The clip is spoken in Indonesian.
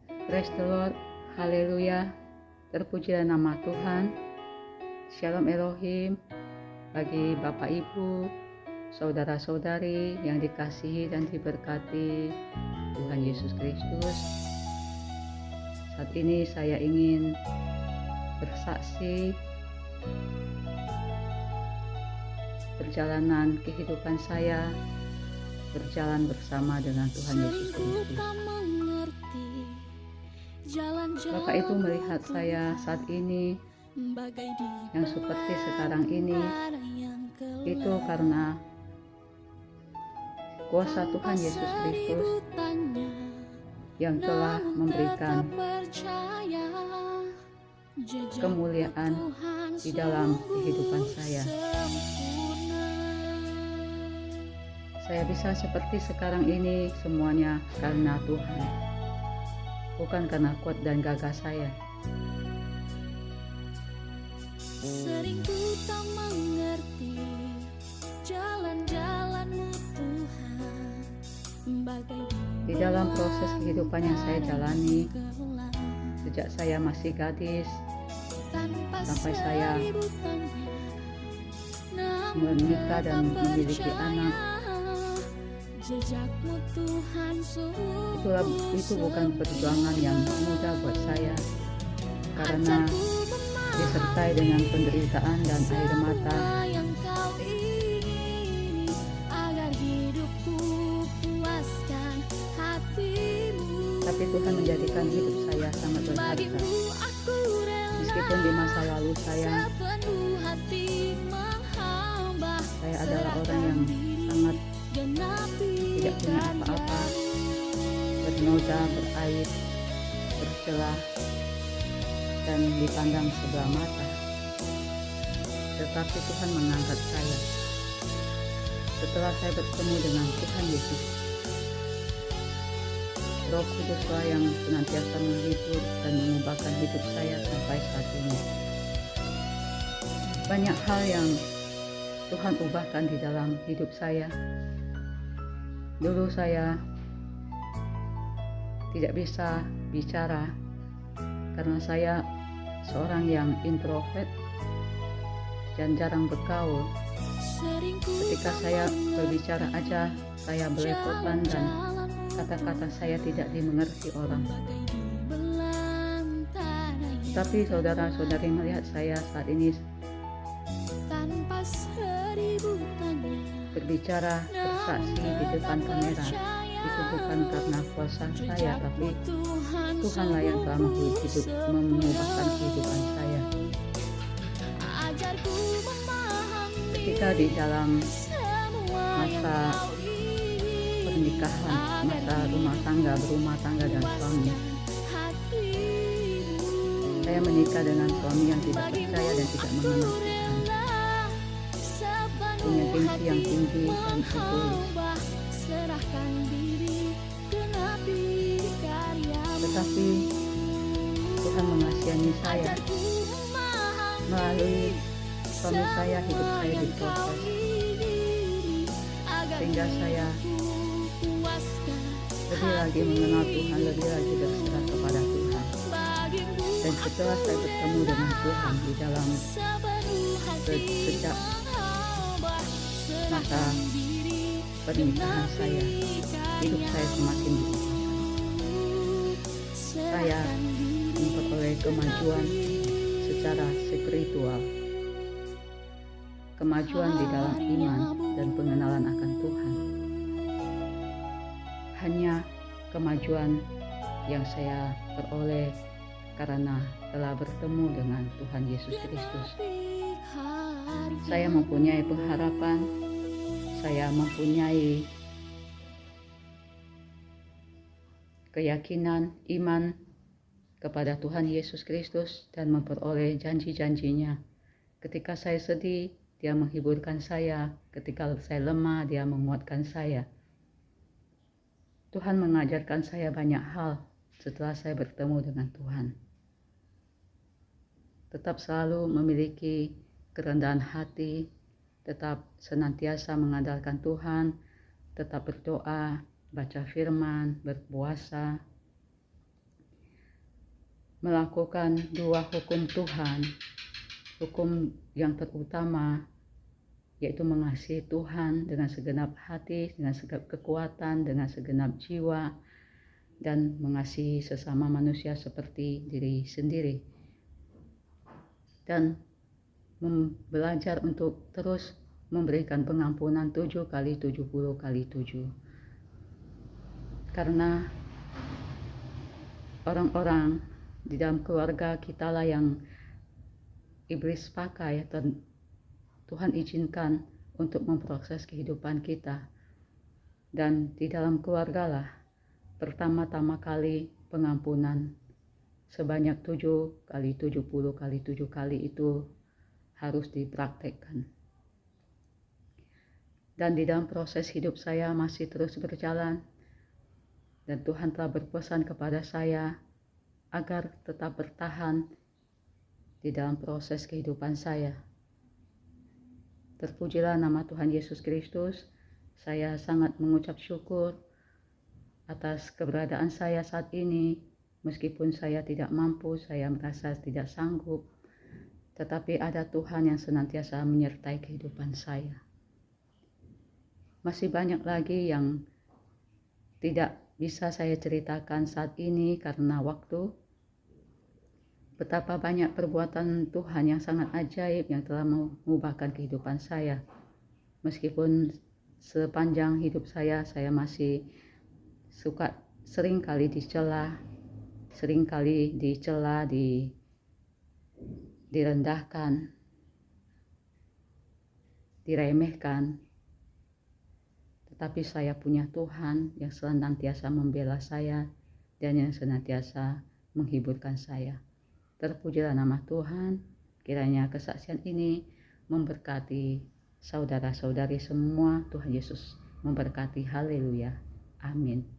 Praise the Lord, haleluya, terpujilah nama Tuhan. Shalom Elohim, bagi Bapak Ibu, saudara-saudari yang dikasihi dan diberkati Tuhan Yesus Kristus. Saat ini saya ingin bersaksi perjalanan kehidupan saya berjalan bersama dengan Tuhan Yesus Kristus. Bapak Ibu melihat saya saat ini yang seperti sekarang ini, itu karena kuasa Tuhan Yesus Kristus yang telah memberikan kemuliaan di dalam kehidupan saya. Saya bisa seperti sekarang ini semuanya karena Tuhan, bukan karena kuat dan gagah saya. Sering ku tak mengerti jalan-jalan-Mu Tuhan, bagai di dalam proses kehidupan yang saya jalani sejak saya masih gadis sampai saya menikah dan memiliki anak. Itu bukan perjuangan yang mudah buat saya, karena disertai dengan penderitaan dan air mata. Tapi Tuhan menjadikan hidup saya sangat berharga. Meskipun di masa lalu saya adalah orang yang sangat tidak punya apa-apa, bernoda, beraib, bercelah, dan dipandang sebelah mata. Tetapi Tuhan mengangkat saya. Setelah saya bertemu dengan Tuhan Yesus, Roh Kuduslah yang senantiasa menghibur dan mengubahkan hidup saya sampai saat ini. Banyak hal yang Tuhan ubahkan di dalam hidup saya. Dulu saya tidak bisa bicara karena saya seorang yang introvert dan jarang bergaul. Ketika saya berbicara aja, saya belepotan dan kata-kata saya tidak dimengerti orang. Tapi saudara-saudari melihat saya saat ini berbicara, bersaksi di depan kamera, itu bukan karena kuasa saya, tapi Tuhanlah yang telah mengubahkan kehidupan saya. Ketika di dalam masa pernikahan, masa berumah tangga dan suami, saya menikah dengan suami yang tidak percaya dan tidak mengenal Tuhan, punya gengsi yang tinggi dan egois. Tetapi Tuhan mengasihani saya. Melalui suami saya, hidup saya diproses, sehingga saya lebih lagi mengenal Tuhan, lebih lagi berserah kepada Tuhan. Dan setelah saya bertemu dengan Tuhan di dalam sejak masa pernikahan saya, hidup saya semakin diubahkan. Saya memperoleh kemajuan secara spiritual, kemajuan di dalam iman dan pengenalan akan Tuhan. Hanya kemajuan yang saya peroleh karena telah bertemu dengan Tuhan Yesus Kristus. Saya mempunyai pengharapan, saya mempunyai keyakinan, iman kepada Tuhan Yesus Kristus dan memperoleh janji-janjinya. Ketika saya sedih, Dia menghiburkan saya. Ketika saya lemah, Dia menguatkan saya. Tuhan mengajarkan saya banyak hal setelah saya bertemu dengan Tuhan. Tetap selalu memiliki kerendahan hati, tetap senantiasa mengandalkan Tuhan, tetap berdoa, baca firman, berpuasa, melakukan dua hukum Tuhan. Hukum yang terutama yaitu mengasihi Tuhan dengan segenap hati, dengan segenap kekuatan, dengan segenap jiwa, dan mengasihi sesama manusia seperti diri sendiri. Dan belajar untuk terus memberikan pengampunan 7 kali 70 kali 7. Karena orang-orang di dalam keluarga kita lah yang iblis pakai dan Tuhan izinkan untuk memproses kehidupan kita. Dan di dalam keluarga lah pertama-tama kali pengampunan sebanyak 7 kali 70 kali 7 kali itu harus dipraktekkan. Dan di dalam proses hidup saya masih terus berjalan, dan Tuhan telah berpesan kepada saya agar tetap bertahan di dalam proses kehidupan saya. Terpujilah nama Tuhan Yesus Kristus. Saya sangat mengucap syukur atas keberadaan saya saat ini. Meskipun saya tidak mampu, saya merasa tidak sanggup, tetapi ada Tuhan yang senantiasa menyertai kehidupan saya. Masih banyak lagi yang tidak bisa saya ceritakan saat ini karena waktu. Betapa banyak perbuatan Tuhan yang sangat ajaib yang telah mengubahkan kehidupan saya. Meskipun sepanjang hidup saya masih sering kali dicela, direndahkan, diremehkan. Tetapi saya punya Tuhan yang senantiasa membela saya dan yang senantiasa menghiburkan saya. Terpujilah nama Tuhan. Kiranya kesaksian ini memberkati saudara-saudari semua. Tuhan Yesus memberkati. Haleluya. Amin.